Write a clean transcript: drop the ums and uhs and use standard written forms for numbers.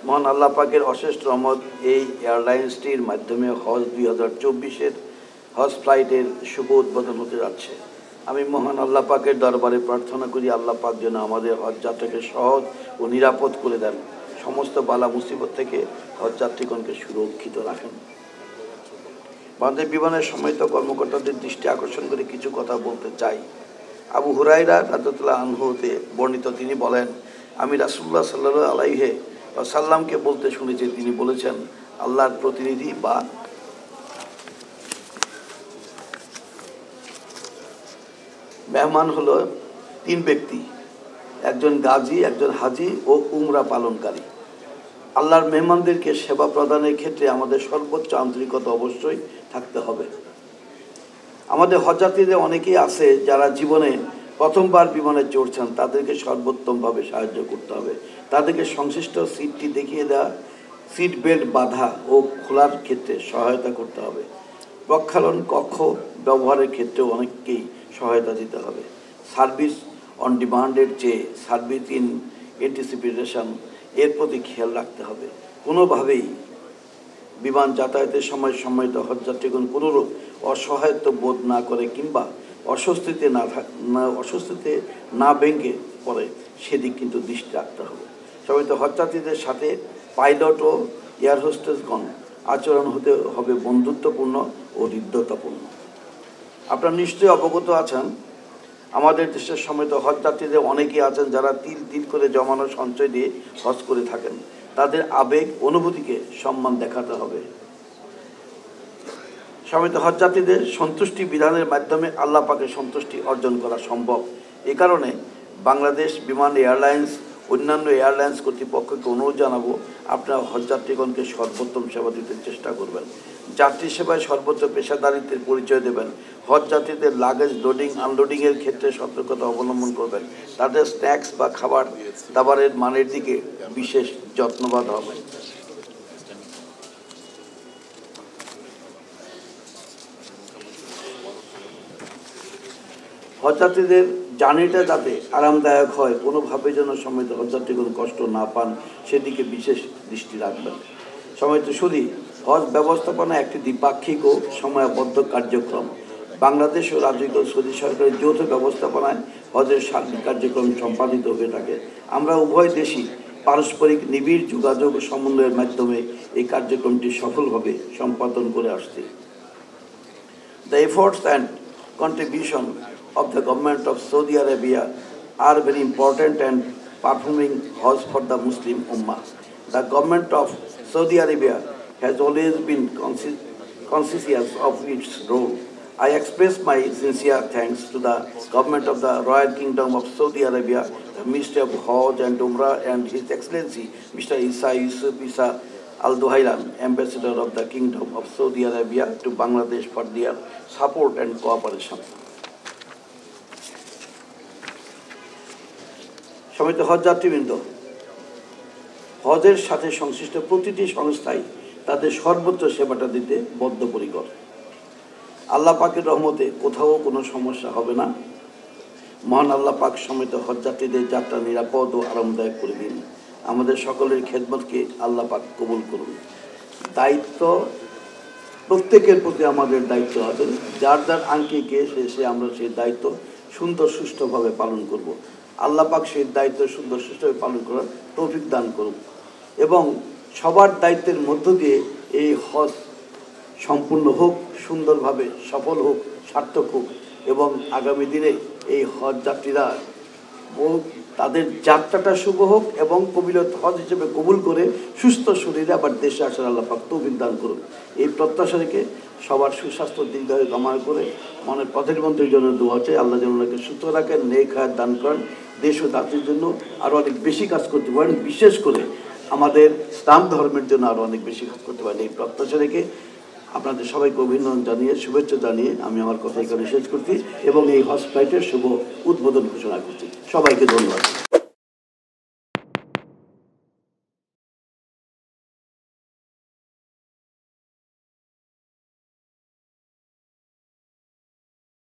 মহান আল্লাহ পাকের অশেষ রহমত এই এয়ারলাইন্সটির মাধ্যমে হজ 2024-এর হজ ফ্লাইটের শুভ উদ্বোধন হতে যাচ্ছে। আমি মহান আল্লাহ পাকের দরবারে প্রার্থনা করি আল্লাহ পাক যেন আমাদের হজ যাত্রাকে সহজ ও নিরাপদ করে দেন, সমস্ত বালা মুসিবত থেকে হজ যাত্রীগণকে সুরক্ষিত রাখেন। বাংলাদেশ বিমানের সম্মানিত কর্মকর্তাদের দৃষ্টি আকর্ষণ করে কিছু কথা বলতে চাই। আবু হুরায়রা রাদিয়াল্লাহু আনহু হতে বর্ণিত, তিনি বলেন, আমি রাসূলুল্লাহ সাল্লাল্লাহু আলাইহি ওয়াসাল্লামকে বলতে শুনেছি, তিনি বলেছেন, আল্লাহর প্রতিনিধি বা মেহমান হলো তিন ব্যক্তি, একজন গাজী, একজন হাজি ও উমরা পালনকারী। আল্লাহর মেহমানদেরকে সেবা প্রদানের ক্ষেত্রে আমাদের সর্বোচ্চ আন্তরিকতা অবশ্যই থাকতে হবে। আমাদের হজযাত্রীদের অনেকেই আছে যারা জীবনে প্রথমবার বিমানে চড়ছেন, তাদেরকে সর্বোত্তমভাবে সাহায্য করতে হবে। তাদেরকে সংশ্লিষ্ট সিটটি দেখিয়ে দেওয়া, সিট বেল্ট বাঁধা ও খোলার ক্ষেত্রে সহায়তা করতে হবে। প্রক্ষালন কক্ষ ব্যবহারের ক্ষেত্রেও অনেককেই সহায়তা দিতে হবে। সার্ভিস অন ডিমান্ডের চেয়ে সার্ভিস ইন এন্টিসিপেশন এর প্রতি খেয়াল রাখতে হবে। কোনোভাবেই বিমান যাতায়াতের সময় সম্মানিত হজযাত্রীগণ কোনোরূপ অসহায়ত্ব বোধ না করে কিংবা অস্বস্তিতে না ভেঙে পড়ে সেদিক কিন্তু দৃষ্টি রাখতে হবে। সম্মানিত হজযাত্রীদের সাথে পাইলট ও এয়ার হোস্টেসগণ আচরণ হতে হবে বন্ধুত্বপূর্ণ ও হৃদ্যতাপূর্ণ। আপনারা নিশ্চয়ই অবগত আছেন, আমাদের দেশের সম্মানিত হজযাত্রীদের অনেকেই আছেন যারা তিল তিল করে জমানো সঞ্চয় দিয়ে হজ করে থাকেন। তাদের আবেগ অনুভূতিকে সম্মান দেখাতে হবে। সম্মানিত হজযাত্রীদের সন্তুষ্টি বিধানের মাধ্যমে আল্লাহ পাকের সন্তুষ্টি অর্জন করা সম্ভব। এ কারণে বাংলাদেশ বিমান এয়ারলাইন্স অন্যান্য এয়ারলাইন্স কর্তৃপক্ষকে অনুরোধ জানাবো, আপনারা হজযাত্রীগণকে সর্বোত্তম সেবা দিতে চেষ্টা করবেন। যাত্রী সেবায় সর্বোচ্চ পেশাদারিত্বের পরিচয় দেবেন। হজযাত্রীদের লাগেজ লোডিং আনলোডিংয়ের ক্ষেত্রে সতর্কতা অবলম্বন করবেন। তাদের স্ন্যাক্স বা খাবার দাবারের মানের দিকে বিশেষ যত্নবান হবেন। হজযাত্রীদের জার্নিটা যাতে আরামদায়ক হয়, কোনোভাবে যেন সম্মানিত হজযাত্রীগণ কষ্ট না পান, সেদিকে বিশেষ দৃষ্টি রাখবেন। সম্মানিত সুধী, হজ ব্যবস্থাপনা একটি দ্বিপাক্ষিক ও সময়বদ্ধ কার্যক্রম। বাংলাদেশ ও রাজ্য সৌদি সরকারের যৌথ ব্যবস্থাপনায় হজের সার্বিক কার্যক্রম সম্পাদিত হয়ে থাকে। আমরা উভয় দেশই পারস্পরিক নিবিড় যোগাযোগ ও সমন্বয়ের মাধ্যমে এই কার্যক্রমটি সফলভাবে সম্পাদন করে আসছি। The efforts and contribution of the government of Saudi Arabia are very important and performing Hajj for the Muslim Ummah. The government of Saudi Arabia has always been conscious of its role. I express my sincere thanks to the government of the Royal Kingdom of Saudi Arabia, the Ministry of Hajj and Umrah, and His Excellency Mr. Isa Yusuf Isa Al Duhailan, Ambassador of the Kingdom of Saudi Arabia to Bangladesh, for their support and cooperation. সম্মানিত হজযাত্রীবৃন্দ, হজের সাথে সংশ্লিষ্ট প্রতিটি সংস্থাই তাদের সর্বোচ্চ সেবাটা দিতে বদ্ধপরিকর। আল্লাহ পাকের রহমতে কোথাও কোনো সমস্যা হবে না। মহান আল্লাহ পাক সম্মানিত হজযাত্রীদের যাত্রা নিরাপদ ও আরামদায়ক করে দিন। আমাদের সকলের খেদমতকে আল্লাহ পাক কবুল করুন। দায়িত্ব প্রত্যেকের প্রতি আমাদের দায়িত্ব হবে, যার যার আঙ্কিকে সে আমরা সেই দায়িত্ব সুন্দর সুষ্ঠুভাবে পালন করব। আল্লাহ পাক সেই দায়িত্ব সুন্দর সুষ্ঠুভাবে পালন করার তৌফিক দান করুন এবং সবার দায়িত্বের মধ্য দিয়ে এই হজ সম্পূর্ণ হোক, সুন্দরভাবে সফল হোক, সার্থক হোক এবং আগামী দিনে এই হজ যাত্রীরা তাদের যাত্রাটা শুভ হোক এবং কবিলত হজ হিসেবে কবুল করে সুস্থ শরীরে আবার দেশে আসার আল্লাহ পাক তৌফিক দান করুন। এই প্রত্যাশা রেখে সবার সুস্বাস্থ্য দীর্ঘায়ু কামনা করে মনের প্রধানমন্ত্রীর জন্য দোয়া চাই, আল্লাহ যেন ওনাকে সুস্থ রাখেন, নেক হায়াত দান করেন, দেশ ও জাতির জন্য আরও অনেক বেশি কাজ করতে পারেন, বিশেষ করে আমাদের ইসলাম ধর্মের জন্য আরও অনেক বেশি কাজ করতে পারেন। এই প্রত্যাশা রেখে আপনাদের সবাইকে অভিনন্দন জানিয়ে, শুভেচ্ছা জানিয়ে আমি আমার কথা এখানে শেষ করছি এবং এই হজ ফ্লাইটের শুভ উদ্বোধন ঘোষণা করছি। সবাইকে ধন্যবাদ।